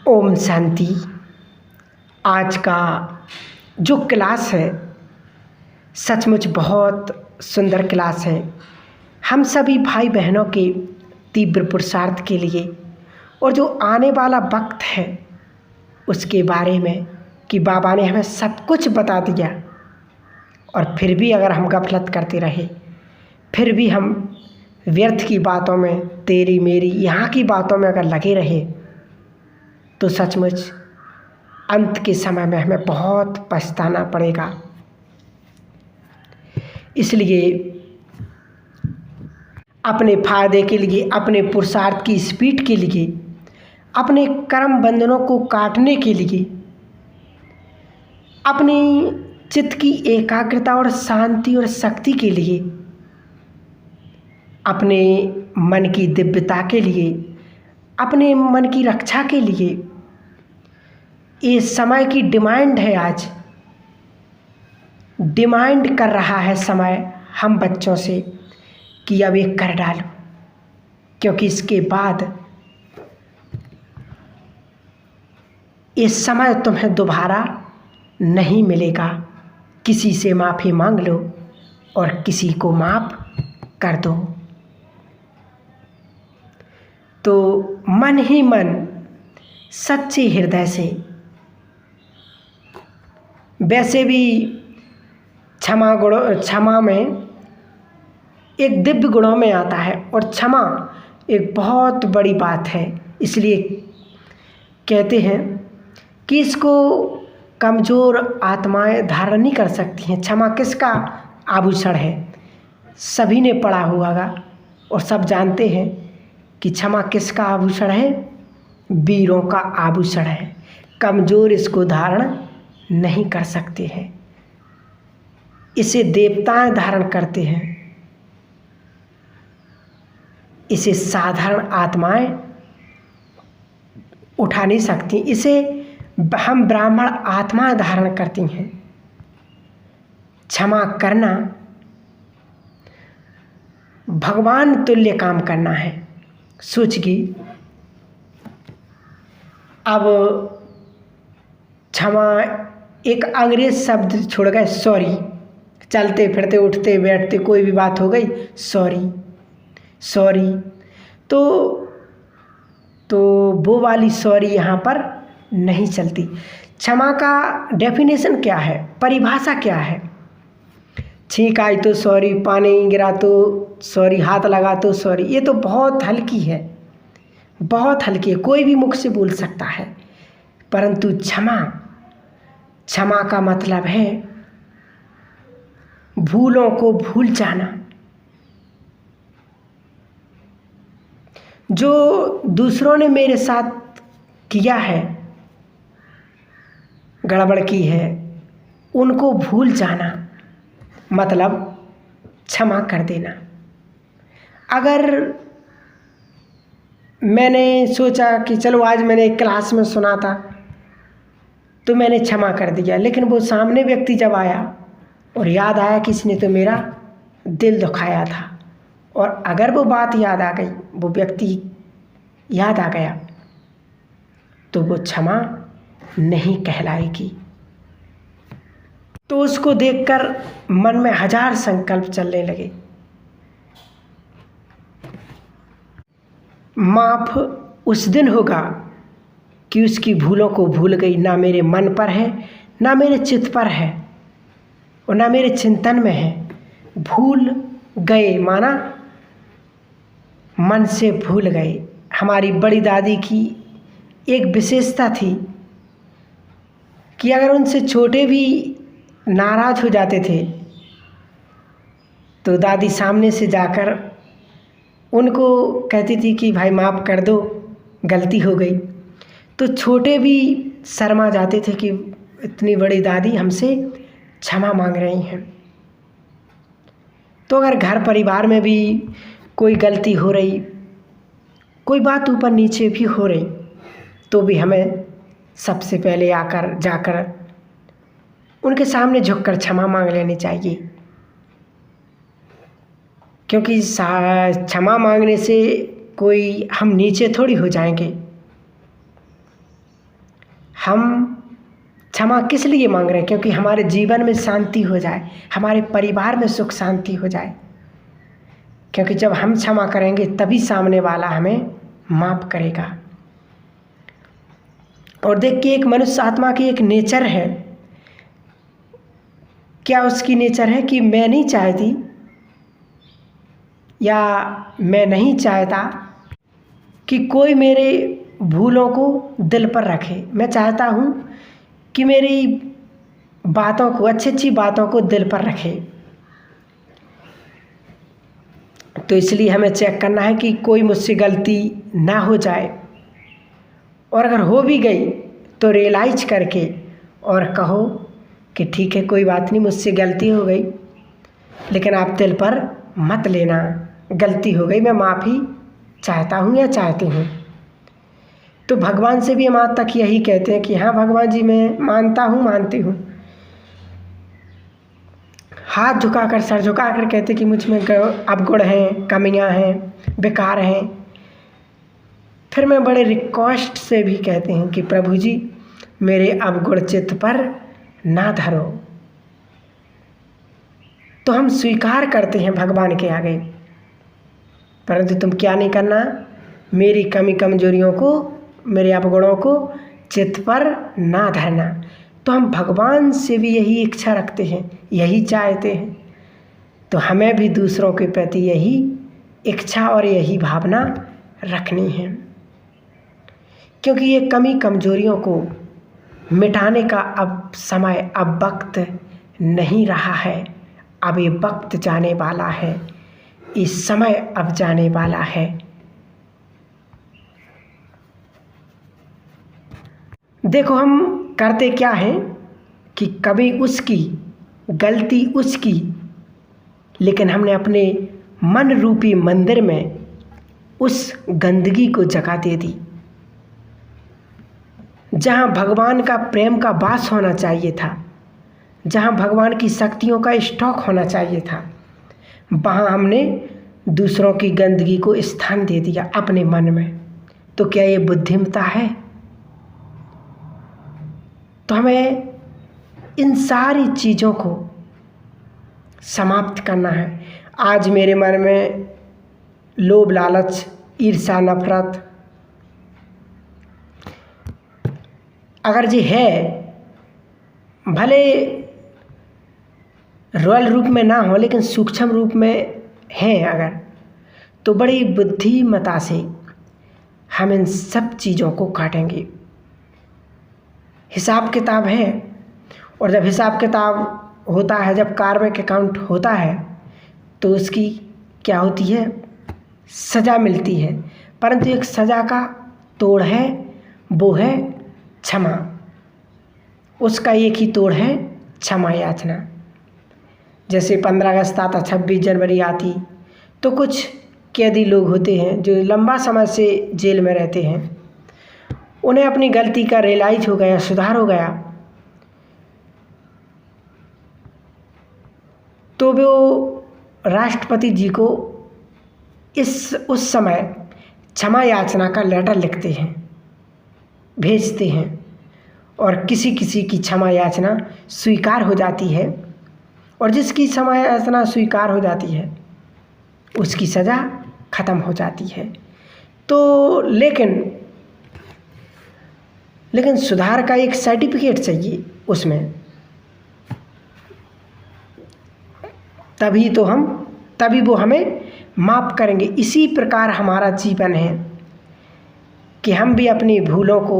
ओम शांति। आज का जो क्लास है सचमुच बहुत सुंदर क्लास है। हम सभी भाई बहनों के तीव्र पुरुषार्थ के लिए और जो आने वाला वक्त है उसके बारे में कि बाबा ने हमें सब कुछ बता दिया, और फिर भी अगर हम गफलत करते रहे, फिर भी हम व्यर्थ की बातों में, तेरी मेरी यहाँ की बातों में अगर लगे रहे तो सचमुच अंत के समय में हमें बहुत पछताना पड़ेगा। इसलिए अपने फायदे के लिए, अपने पुरुषार्थ की स्पीड के लिए, अपने कर्म बंधनों को काटने के लिए, अपनी चित्त की एकाग्रता और शांति और शक्ति के लिए, अपने मन की दिव्यता के लिए, अपने मन की रक्षा के लिए ये समय की डिमांड है। आज डिमांड कर रहा है समय हम बच्चों से कि अब एक कर डालो, क्योंकि इसके बाद ये समय तुम्हें दोबारा नहीं मिलेगा। किसी से माफ़ी मांग लो और किसी को माफ़ कर दो। तो मन ही मन सच्चे हृदय से, वैसे भी क्षमा में एक दिव्य गुणों में आता है, और क्षमा एक बहुत बड़ी बात है। इसलिए कहते हैं कि इसको कमज़ोर आत्माएं धारण नहीं कर सकती हैं। क्षमा किसका आभूषण है? सभी ने पढ़ा होगा और सब जानते हैं कि क्षमा किसका आभूषण है? वीरों का आभूषण है। कमज़ोर इसको धारण नहीं कर सकते हैं, इसे देवताएं धारण करते हैं, इसे साधारण आत्माएं उठा नहीं सकती। इसे हम ब्राह्मण आत्माएं धारण करती हैं। क्षमा करना भगवान तुल्य काम करना है। सोचिए, अब क्षमा एक अंग्रेज शब्द छोड़ गए, सॉरी। चलते फिरते उठते बैठते कोई भी बात हो गई, सॉरी सॉरी, तो वो वाली सॉरी यहाँ पर नहीं चलती। क्षमा का डेफिनेशन क्या है, परिभाषा क्या है? छींक आई तो सॉरी, पानी गिरा तो सॉरी, हाथ लगा तो सॉरी। ये तो बहुत हल्की है, बहुत हल्की है, कोई भी मुख से बोल सकता है। परंतु क्षमा का मतलब है भूलों को भूल जाना। जो दूसरों ने मेरे साथ किया है, गड़बड़ की है, उनको भूल जाना मतलब क्षमा कर देना। अगर मैंने सोचा कि चलो आज मैंने एक क्लास में सुना था तो मैंने क्षमा कर दिया, लेकिन वो सामने व्यक्ति जब आया और याद आया कि इसने तो मेरा दिल दुखाया था, और अगर वो बात याद आ गई, वो व्यक्ति याद आ गया, तो वो क्षमा नहीं कहलाएगी। तो उसको देखकर मन में हजार संकल्प चलने लगे। माफ़ उस दिन होगा कि उसकी भूलों को भूल गई, ना मेरे मन पर है, ना मेरे चित्त पर है, और ना मेरे चिंतन में है। भूल गए माना मन से भूल गए। हमारी बड़ी दादी की एक विशेषता थी कि अगर उनसे छोटे भी नाराज़ हो जाते थे तो दादी सामने से जाकर उनको कहती थी कि भाई माफ़ कर दो, गलती हो गई। तो छोटे भी शर्मा जाते थे कि इतनी बड़ी दादी हमसे क्षमा मांग रही हैं। तो अगर घर परिवार में भी कोई गलती हो रही, कोई बात ऊपर नीचे भी हो रही, तो भी हमें सबसे पहले जाकर उनके सामने झुककर क्षमा मांग लेनी चाहिए। क्योंकि क्षमा मांगने से कोई हम नीचे थोड़ी हो जाएंगे। हम क्षमा किस लिए मांग रहे हैं? क्योंकि हमारे जीवन में शांति हो जाए, हमारे परिवार में सुख शांति हो जाए। क्योंकि जब हम क्षमा करेंगे तभी सामने वाला हमें माफ़ करेगा। और देखिए, एक मनुष्य आत्मा की एक नेचर है। क्या उसकी नेचर है कि मैं नहीं चाहती या मैं नहीं चाहता कि कोई मेरे भूलों को दिल पर रखे। मैं चाहता हूँ कि मेरी बातों को, अच्छी अच्छी बातों को दिल पर रखे। तो इसलिए हमें चेक करना है कि कोई मुझसे गलती ना हो जाए, और अगर हो भी गई तो रियलाइज करके और कहो कि ठीक है, कोई बात नहीं, मुझसे गलती हो गई, लेकिन आप दिल पर मत लेना, गलती हो गई, मैं माफ़ी चाहता हूँ या चाहती हूँ। तो भगवान से भी हम आज तक यही कहते हैं कि हाँ भगवान जी, मैं मानता हूँ, मानती हूँ। हाथ झुकाकर, सर झुकाकर कहते कि मुझ में अवगुण हैं, कमियां हैं, बेकार हैं। फिर मैं बड़े रिक्वेस्ट से भी कहते हैं कि प्रभु जी, मेरे अवगुण चित्त पर ना धरो। तो हम स्वीकार करते हैं भगवान के आगे, परंतु तुम क्या नहीं करना, मेरी कमी कमजोरियों को, मेरे अवगुणों को चित्त पर ना धरना। तो हम भगवान से भी यही इच्छा रखते हैं, यही चाहते हैं। तो हमें भी दूसरों के प्रति यही इच्छा और यही भावना रखनी है, क्योंकि ये कमी कमजोरियों को मिटाने का अब समय, अब वक्त नहीं रहा है। अब ये वक्त जाने वाला है, इस समय अब जाने वाला है। देखो, हम करते क्या हैं कि कभी उसकी गलती उसकी, लेकिन हमने अपने मन रूपी मंदिर में उस गंदगी को जगह दे दी। जहाँ भगवान का प्रेम का वास होना चाहिए था, जहाँ भगवान की शक्तियों का स्टॉक होना चाहिए था, वहाँ हमने दूसरों की गंदगी को स्थान दे दिया अपने मन में। तो क्या ये बुद्धिमत्ता है? तो हमें इन सारी चीज़ों को समाप्त करना है। आज मेरे मन में लोभ, लालच, ईर्ष्या, नफरत अगर जी है, भले रॉयल रूप में ना हो लेकिन सूक्ष्म रूप में है अगर, तो बड़ी बुद्धिमत्ता से हम इन सब चीज़ों को काटेंगे। हिसाब किताब है, और जब हिसाब किताब होता है, जब कार्मिक अकाउंट होता है, तो उसकी क्या होती है, सज़ा मिलती है। परंतु एक सज़ा का तोड़ है, वो है क्षमा। उसका एक ही तोड़ है, क्षमा याचना। जैसे 15 अगस्त आता, 26 जनवरी आती, तो कुछ कैदी लोग होते हैं जो लंबा समय से जेल में रहते हैं। उन्हें अपनी गलती का रियलाइज हो गया, सुधार हो गया, तो वो राष्ट्रपति जी को उस समय क्षमा याचना का लेटर लिखते हैं, भेजते हैं, और किसी किसी की क्षमा याचना स्वीकार हो जाती है, और जिसकी क्षमा याचना स्वीकार हो जाती है उसकी सज़ा ख़त्म हो जाती है। तो लेकिन सुधार का एक सर्टिफिकेट चाहिए उसमें, तभी वो हमें माफ़ करेंगे। इसी प्रकार हमारा जीवन है कि हम भी अपनी भूलों को,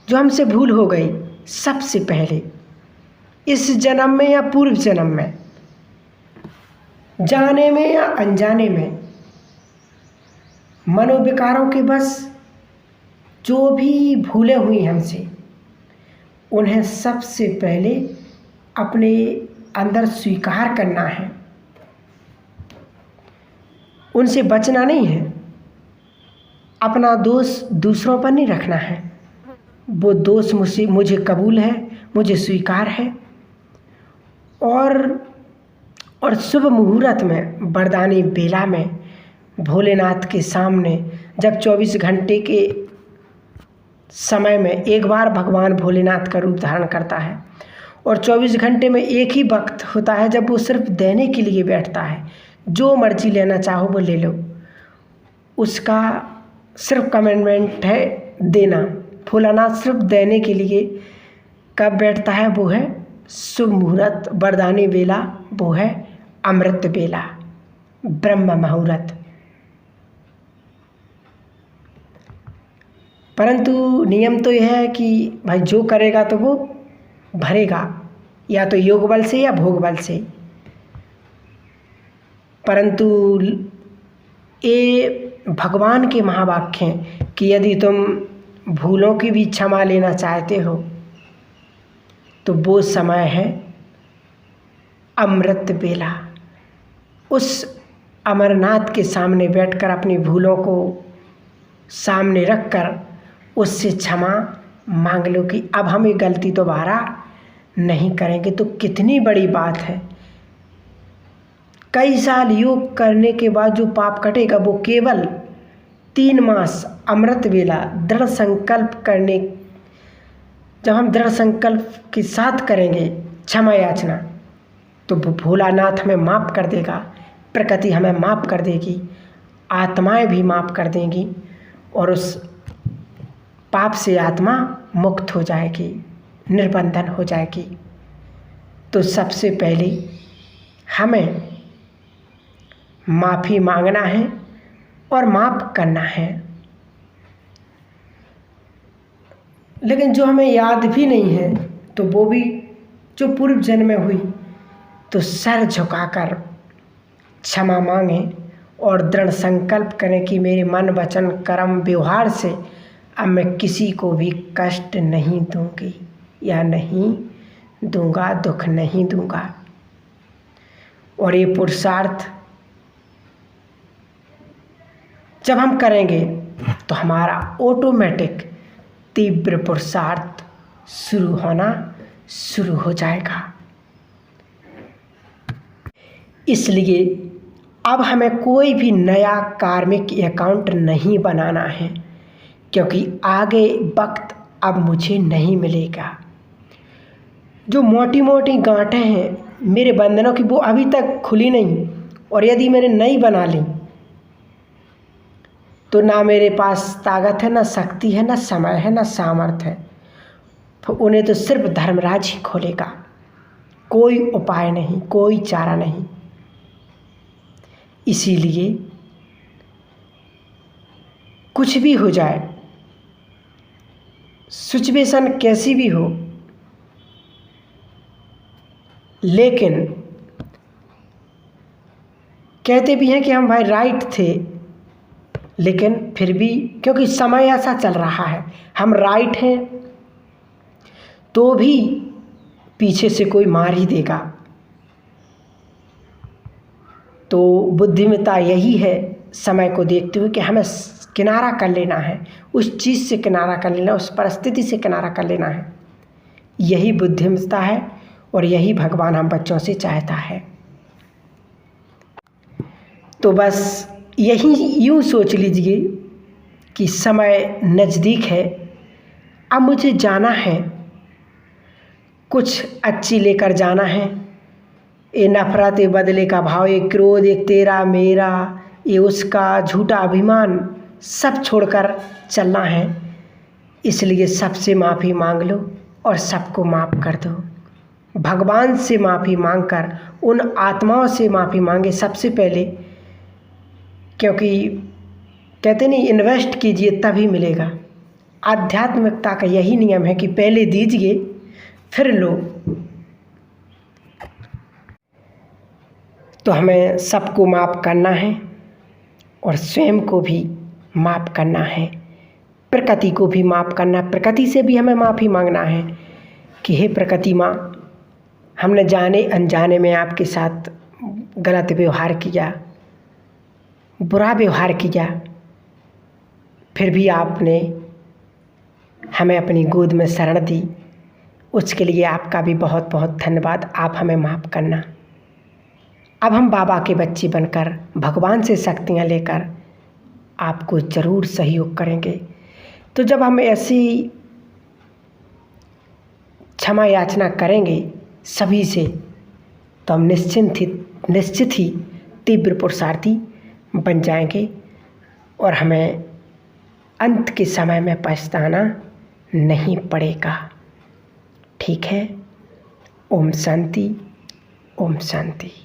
जो हमसे भूल हो गई, सबसे पहले इस जन्म में या पूर्व जन्म में, जाने में या अनजाने में, मनोविकारों के बस जो भी भूलें हुई हमसे, उन्हें सबसे पहले अपने अंदर स्वीकार करना है। उनसे बचना नहीं है, अपना दोष दूसरों पर नहीं रखना है। वो दोष मुझे कबूल है, मुझे स्वीकार है। और शुभ मुहूर्त में, वरदानी बेला में, भोलेनाथ के सामने जब 24 घंटे के समय में एक बार भगवान भोलेनाथ का रूप धारण करता है और 24 घंटे में एक ही वक्त होता है जब वो सिर्फ देने के लिए बैठता है। जो मर्जी लेना चाहो वो ले लो, उसका सिर्फ कमिटमेंट है देना। भोलानाथ सिर्फ देने के लिए कब बैठता है, वो है शुभ मुहूर्त, वरदानी बेला, वो है अमृत बेला, ब्रह्म मुहूर्त। परंतु नियम तो यह है कि भाई जो करेगा तो वो भरेगा, या तो योग बल से या भोग बल से। परंतु ये भगवान के महावाक्य हैं कि यदि तुम भूलों की भी क्षमा लेना चाहते हो तो वो समय है अमृत बेला। उस अमरनाथ के सामने बैठकर अपनी भूलों को सामने रखकर उससे क्षमा मांग लो कि अब हम ये गलती दोबारा नहीं करेंगे। तो कितनी बड़ी बात है। कई साल योग करने के बाद जो पाप कटेगा वो केवल 3 मास अमृत बेला दृढ़ संकल्प करने, जब हम दृढ़ संकल्प के साथ करेंगे क्षमा याचना, तो भोलानाथ हमें माफ़ कर देगा, प्रकृति हमें माफ़ कर देगी, आत्माएं भी माफ़ कर देंगी और उस पाप से आत्मा मुक्त हो जाएगी, निर्बंधन हो जाएगी। तो सबसे पहले हमें माफ़ी मांगना है और माफ़ करना है। लेकिन जो हमें याद भी नहीं है तो वो भी जो पूर्व जन्म में हुई, तो सर झुकाकर क्षमा मांगें और दृढ़ संकल्प करें कि मेरे मन वचन कर्म व्यवहार से अब मैं किसी को भी कष्ट नहीं दूंगी या नहीं दूंगा, दुख नहीं दूंगा। और ये पुरुषार्थ जब हम करेंगे तो हमारा ऑटोमेटिक तीव्र पुरुषार्थ शुरू होना शुरू हो जाएगा। इसलिए अब हमें कोई भी नया कार्मिक अकाउंट नहीं बनाना है, क्योंकि आगे वक्त अब मुझे नहीं मिलेगा। जो मोटी मोटी गांठें हैं मेरे बंधनों की, वो अभी तक खुली नहीं, और यदि मैंने नई बना ली तो ना मेरे पास ताकत है, ना शक्ति है, ना समय है, ना सामर्थ्य है। तो उन्हें तो सिर्फ धर्मराज ही खोलेगा। कोई उपाय नहीं, कोई चारा नहीं। इसीलिए कुछ भी हो जाए, सिचुएशन कैसी भी हो, लेकिन कहते भी हैं कि हम भाई राइट थे, लेकिन फिर भी क्योंकि समय ऐसा चल रहा है, हम राइट हैं तो भी पीछे से कोई मार ही देगा। तो बुद्धिमत्ता यही है समय को देखते हुए कि हमें किनारा कर लेना है, उस चीज़ से किनारा कर लेना, उस परिस्थिति से किनारा कर लेना है। यही बुद्धिमत्ता है और यही भगवान हम बच्चों से चाहता है। तो बस यही यूँ सोच लीजिए कि समय नज़दीक है, अब मुझे जाना है, कुछ अच्छी लेकर जाना है। ये नफरत, ये बदले का भाव, ये क्रोध, ये तेरा मेरा, ये उसका झूठा अभिमान, सब छोड़कर चलना है। इसलिए सबसे माफ़ी मांग लो और सबको माफ़ कर दो। भगवान से माफ़ी मांगकर उन आत्माओं से माफ़ी मांगे सबसे पहले, क्योंकि कहते नहीं इन्वेस्ट कीजिए तभी मिलेगा। आध्यात्मिकता का यही नियम है कि पहले दीजिए फिर लो। तो हमें सबको माफ़ करना है और स्वयं को भी माफ़ करना है, प्रकृति को भी माफ़ करना है। प्रकृति से भी हमें माफ़ी मांगना है कि हे प्रकृति माँ, हमने जाने अनजाने में आपके साथ गलत व्यवहार किया, बुरा व्यवहार किया, फिर भी आपने हमें अपनी गोद में शरण दी। उसके लिए आपका भी बहुत बहुत धन्यवाद। आप हमें माफ़ करना। अब हम बाबा के बच्चे बनकर भगवान से शक्तियाँ लेकर आपको ज़रूर सहयोग करेंगे। तो जब हम ऐसी क्षमा याचना करेंगे सभी से, तो हम निश्चित ही तीव्र पुरुषार्थी बन जाएंगे और हमें अंत के समय में पछताना नहीं पड़ेगा। ठीक है। ओम शांति, ओम शांति।